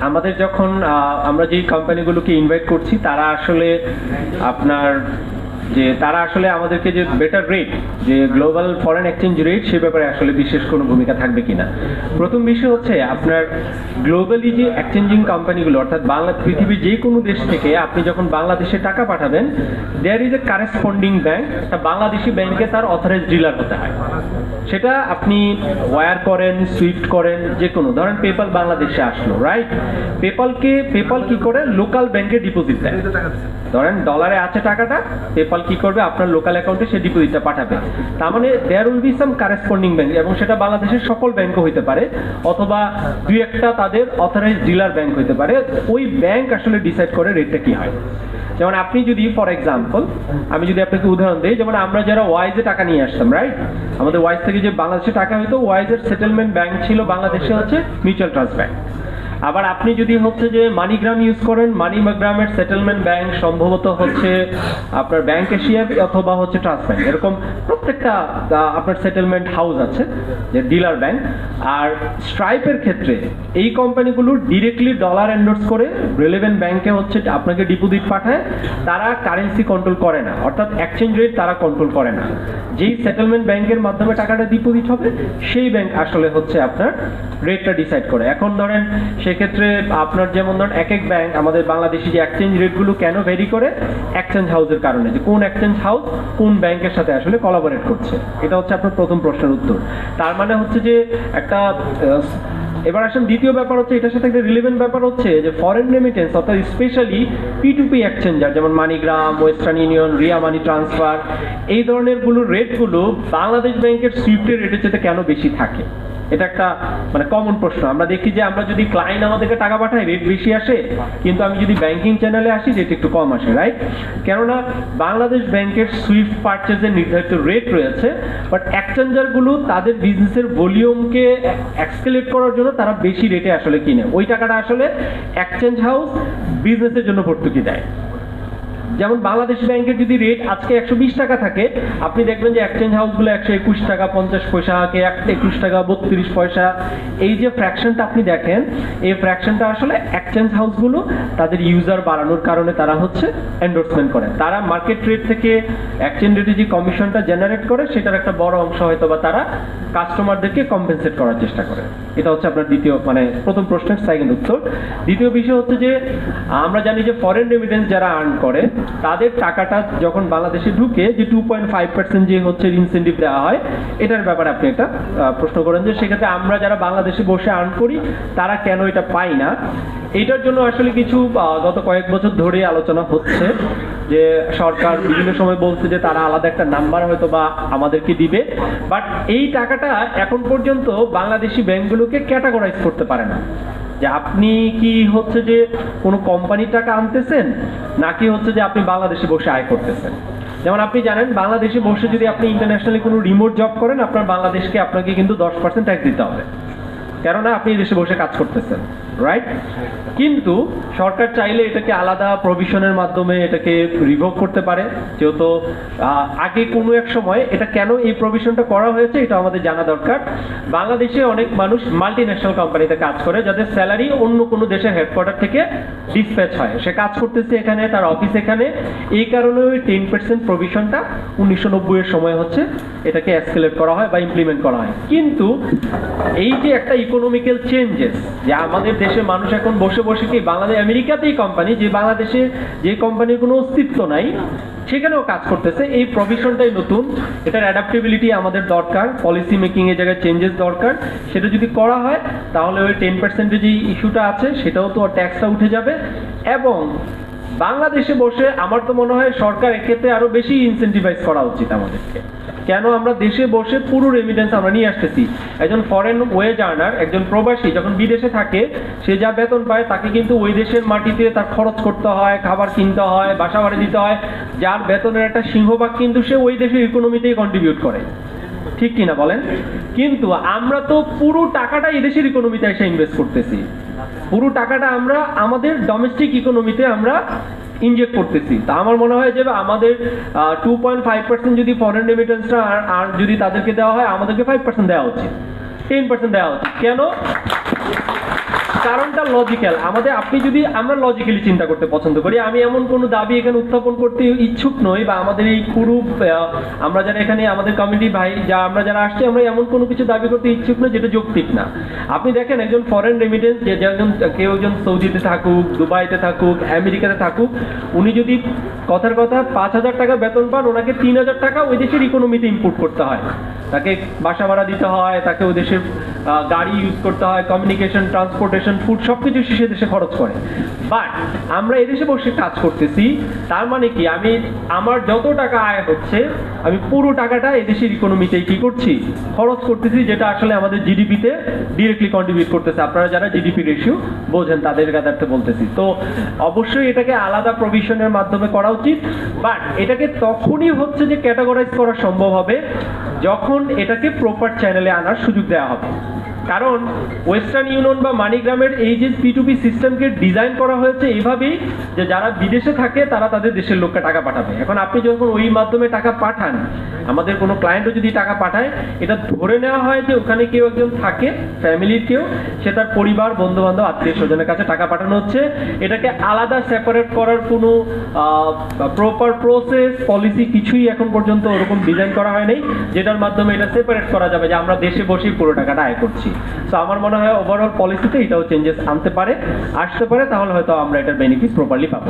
আমাদের যখন আমরা যে কোম্পানিগুলোকে ইনভাইট করছি তারা আসলে আপনার তারা আসলে আমাদেরকে যে বেটার রেট, যে গ্লোবাল ফরেন এক্সচেঞ্জ রেট, সে ব্যাপারে আসলে বিশেষ কোনো ভূমিকা থাকবে কিনা। প্রথম বিষয় হচ্ছে আপনার গ্লোবালি যে এক্সচেঞ্জিং কোম্পানিগুলো, অর্থাৎ পৃথিবীর যে কোনো দেশ থেকে আপনি যখন বাংলাদেশে টাকা পাঠাবেন, there is a corresponding bank, একটা বাংলাদেশি ব্যাংকে তার অথরাইজ ডিলার হতে হয়। সেটা আপনি ওয়্যার করেন, সুইফট করেন, যে কোনো, ধরেন পেপাল বাংলাদেশে আসলো, রাইট? পেপাল কি করে লোকাল ব্যাংকে ডিপোজিট দেয়। ধরেন ডলারে আছে টাকাটা, পেপাল কি করবে আপনার লোকাল অ্যাকাউন্টে সে ডিপোজিটটা পাঠাবে। তার মানে there will be some corresponding bank, এবং সেটা বাংলাদেশের সকল ব্যাংকও হইতে পারে, অথবা দুই একটা তাদের অথরাইজ ডিলার ব্যাংক হইতে পারে। ওই ব্যাংক আসলে ডিসাইড করে রেটটা কি হয়। যেমন আপনি যদি ফর এক্সাম্পল, আমি যদি আপনাকে উদাহরণ দিই, যেমন আমরা যারা ওয়াইজে টাকা নিয়ে আসতাম, রাইট? আমাদের ওয়াইজ থেকে যে বাংলাদেশে টাকা হইতো, ওয়াইজের সেটেলমেন্ট ব্যাংক ছিল বাংলাদেশে হচ্ছে মিউচুয়াল ট্রাস্ট ব্যাংক। আবার আপনি যদি হচ্ছে যে মানিগ্রাম ইউজ করেন, মানিগ্রামের সেটেলমেন্ট ব্যাংক সম্ভবত হচ্ছে আপনার ব্যাংক এশিয়া অথবা হচ্ছে ট্রাস্ট ব্যাংক, এরকম প্রত্যেকটা আপনার সেটেলমেন্ট হাউস আছে, যে ডিলার ব্যাংক। আর স্ট্রাইপের ক্ষেত্রে এই কোম্পানিগুলো ডিরেক্টলি ডলার এন্ডোর্স করে রিলেভেন্ট ব্যাংকে হচ্ছে আপনাকে ডিপোজিট পাঠায়। তারা কারেন্সি কন্ট্রোল করে না, অর্থাৎ এক্সচেঞ্জ রেট তারা কন্ট্রোল করে না। যেই সেটেলমেন্ট ব্যাংকের মাধ্যমে টাকাটা ডিপোজিট হবে, সেই ব্যাংক আসলে হচ্ছে আপনার রেটটা ডিসাইড করে। এখন ধরেন সেক্ষেত্রে আপনার যেমন ধরেন এক এক ব্যাংক, আমাদের বাংলাদেশি যে এক্সচেঞ্জ রেটগুলো কেন ভেরি করে, এক্সচেঞ্জ হাউসের কারণে, যে কোন এক্সচেঞ্জ হাউস কোন ব্যাংকের সাথে আসলে কোলাবোরেট করছে। এটা হচ্ছে আপনার প্রথম প্রশ্নের উত্তর। তার মানে হচ্ছে যে একটা এবার আসেন দ্বিতীয় ব্যাপার হচ্ছে, এটার সাথে একটা রিলেভেন্ট ব্যাপার হচ্ছে যে ফরেন রেমিটেন্স, অর্থাৎ স্পেশালি P2P এক্সচেঞ্জার যেমন MoneyGram, western union, Riya money transfer, এই ধরনের রেটগুলো বাংলাদেশ ব্যাংকের সুইফটের রেটের চেয়ে কেন বেশি থাকে। এটা একটা মানে কমন প্রশ্ন। আমরা দেখি যে আমরা যদি ক্লায়েন্ট আমাদেরকে টাকা পাঠাই, রেট বেশি আসে, কিন্তু আমি যদি ব্যাংকিং চ্যানেলে আসি, রেট একটু কম আসে, রাইট? কেননা বাংলাদেশ ব্যাংকের সুইফট পারচেজের নির্ধারিত রেট রয়েছে, বাট এক্সচেঞ্জারগুলো তাদের বিজনেসের ভলিউমকে এক্সকেলেট করার জন্য তারা বেশি রেটে আসলে কিনে। ওই টাকাটা আসলে এক্সচেঞ্জ হাউস বিজনেসের জন্য ভর্তুকি দেয়। যেমন বাংলাদেশ ব্যাংকের যদি রেট আজকে 120 টাকা থাকে, আপনি দেখবেন যে এক্সচেঞ্জ হাউসগুলো 121 টাকা 50 পয়সা, কে 121 টাকা 32 পয়সা। এই যে ফ্র্যাকশনটা আপনি দেখেন, এই ফ্র্যাকশনটা আসলে এক্সচেঞ্জ হাউসগুলো তাদের ইউজার বাড়ানোর কারণে তারা হচ্ছে এন্ডোর্সমেন্ট করে। তারা মার্কেট রেট থেকে এক্সচেঞ্জ রেটে যে কমিশনটা জেনারেট করে, সেটার একটা বড় অংশ হয়তো বা তারা কাস্টমারদেরকে কম্পেনসেট করার চেষ্টা করে। এটা হচ্ছে আপনার দ্বিতীয়, মানে প্রথম প্রশ্নের সেকেন্ড উত্তর। দ্বিতীয় বিষয় হচ্ছে যে আমরা জানি যে ফরেন রেমিটেন্স যারা আর্ন করে, তাদের টাকাটা যখন বাংলাদেশে ঢুকে, যে 2.5% যে হচ্ছে ইনসেন্টিভ দেওয়া হয়, এটার ব্যাপারে আপনি একটা প্রশ্ন করেন যে সেক্ষেত্রে আমরা যারা বাংলাদেশে বসে আর্ন করি তারা কেন এটা পাই না। এটার জন্য আসলে কিছু গত কয়েক বছর ধরে আলোচনা হচ্ছে, যে সরকার বিভিন্ন সময় বলছে যে তারা আলাদা একটা নাম্বার হয়তো বা আমাদেরকে দিবে, বাট এই টাকাটা এখন পর্যন্ত বাংলাদেশি ব্যাংকগুলোকে ক্যাটাগরাইজ করতে পারে না, যে আপনি কি হচ্ছে যে কোনো কোম্পানির টাকা আনতেছেন, নাকি হচ্ছে যে আপনি বাংলাদেশে বসে আয় করতেছেন। যেমন আপনি জানেন বাংলাদেশে বসে যদি আপনি ইন্টারন্যাশনালি কোনো রিমোট জব করেন, আপনার বাংলাদেশকে আপনাকে কিন্তু 10% ট্যাক্স দিতে হবে, কেননা আপনি দেশে বসে কাজ করতেছেন, রাইট? কিন্তু সরকার চাইলে এটাকে আলাদা প্রভিশনের মাধ্যমে এটাকে রিভোক করতে পারে। যেহেতু আগে কোনো এক সময় এটা কেন এই প্রভিশনটা করা হয়েছে এটা আমাদের জানা দরকার। বাংলাদেশে অনেক মানুষ মাল্টি ন্যাশনাল কোম্পানিতে কাজ করে, যাদের স্যালারি অন্য কোনো দেশের হেডকোয়ার্টার থেকে ডিসপ্যাচ হয়, সে কাজ করতেছে এখানে, তার অফিস এখানে। এই কারণে ওই 10% প্রভিশনটা 1990 এর সময় হচ্ছে এটাকে এসকেলেট করা হয় বা ইমপ্লিমেন্ট করা হয়। কিন্তু এই যে একটা ইকোনমিক্যাল চেঞ্জেস, যে আমাদের দেশে মানুষ এখন বসে বসে কি বাংলাদেশ, আমেরিকাতেই কোম্পানি, যে বাংলাদেশে যে কোম্পানির কোনো অস্তিত্ব নাই সেখানেও কাজ করতেছে, এই প্রভিশনটাই নতুন। এটার অ্যাডাপ্টেবিলিটি আমাদের দরকার, পলিসি মেকিং এর জায়গায় চেঞ্জেস দরকার। সেটা যদি করা হয় তাহলে ওই 10% যে ইস্যুটা আছে সেটাও তো ট্যাক্সটা উঠে যাবে। এবং বাংলাদেশে বসে আমার তো মনে হয় সরকার এক্ষেত্রে আরো বেশি ইনসেন্টিভাইজ করা উচিত আমাদেরকে। কেন আমরা দেশে বসে পুরো রেমিটেন্স আমরা নিয়ে আসতেছি। একজন ফরেন ওয়েজ আর্নার, একজন প্রবাসী যখন বিদেশে থাকে, সে যা বেতন পায় তাকে কিন্তু ওই দেশের মাটিতে তার খরচ করতে হয়, খাবার কিনতে হয়, বাসা ভাড়া দিতে হয়। যার বেতনের একটা সিংহভাগ কিন্তু সে ওই দেশের ইকোনমিতেই কন্ট্রিবিউট করে, ঠিক কিনা বলেন? কিন্তু আমরা তো পুরো টাকাটা এই দেশের ইকোনমিতে এসে ইনভেস্ট করতেছি, পুরো টাকাটা আমরা আমাদের ডোমেস্টিক ইকোনমিতে আমরা ইনজেক্ট করতেছি। তা আমার মনে হয় যে আমাদের 2.5% যদি ফরেন রেমিটেন্সটা আর যদি তাদেরকে দেওয়া হয়, আমাদেরকে 5% দেওয়া উচিত, 10% দেওয়া উচিত। কেন? কারণটা লজিক্যাল। আপনি যদি আমরা লজিক্যালি চিন্তা করতে পছন্দ করি, আমি এমন কোনো দাবি এখানে উত্থাপন করতে ইচ্ছুক নই, বা আমাদের এই পুরো আমরা যারা এখানে আমাদের কমিউনিটি ভাই আমরা যারা আসছি, আমরা এমন কোনো কিছু দাবি করতে ইচ্ছুক নই যেটা যৌক্তিক না। আপনি দেখেন একজন ফরেন রেমিটেন্স, কেউ একজন সৌদিতে থাকুক, দুবাইতে থাকুক, আমেরিকাতে থাকুক, উনি যদি কথার কথা 5,000 টাকা বেতন পান, ওনাকে 3,000 টাকা ওই দেশের ইকোনমিতে ইম্পোর্ট করতে হয়। তাকে বাসা ভাড়া দিতে হয়, তাকে ওই দেশের গাড়ি ইউজ করতে হয়, কমিউনিকেশন, ট্রান্সপোর্টেশন, ফুড সবকিছু সে দেশে খরচ করে। বাট আমরা এদেশে বসে কাজ করতেছি, তার মানে কি আমার যত টাকা আয় হচ্ছে আমি পুরো টাকাটা এদেশের ইকোনমিতে কি করছি, খরচ করতেছি, যেটা আসলে আমাদের জিডিপিতে ডিরেক্টলি কন্ট্রিবিউট করতেছে। আপনারা যারা জিডিপি রেশিও বোঝেন তাদের কাছে বলতেছি। তো অবশ্যই এটাকে আলাদা প্রভিশনের মাধ্যমে করা উচিত, বাট এটাকে তখনই হচ্ছে যে ক্যাটাগরাইজ করা সম্ভব হবে যখন এটাকে প্রপার চ্যানেলে আনার সুযোগ দেওয়া হবে। কারণ ওয়েস্টার্ন ইউনিয়ন বা মানিগ্রামের এই যে P2P সিস্টেমকে ডিজাইন করা হয়েছে এইভাবেই যে যারা বিদেশে থাকে তারা তাদের দেশের লোককে টাকা পাঠাবে। এখন আপনি যখন ওই মাধ্যমে টাকা পাঠান, আমাদের কোনো ক্লায়েন্টও যদি টাকা পাঠায়, এটা ধরে নেওয়া হয় যে ওখানে কেউ একজন থাকে, ফ্যামিলির কেউ, সে তার পরিবার, বন্ধু বান্ধব, আত্মীয় স্বজনের কাছে টাকা পাঠানো হচ্ছে। এটাকে আলাদা সেপারেট করার কোনো প্রপার প্রসেস, পলিসি কিছুই এখন পর্যন্ত ওরকম ডিজাইন করা হয়নি যেটার মাধ্যমে এটা সেপারেট করা যাবে যে আমরা দেশে বসেই পুরো টাকাটা আয় করছি। তো আমার মনে হয় ওভারঅল পলিসিতে এটাও চেঞ্জেস আসতে পারে, তাহলে হয়তো আমরা এটার বেনিফিট প্রপারলি পাবো।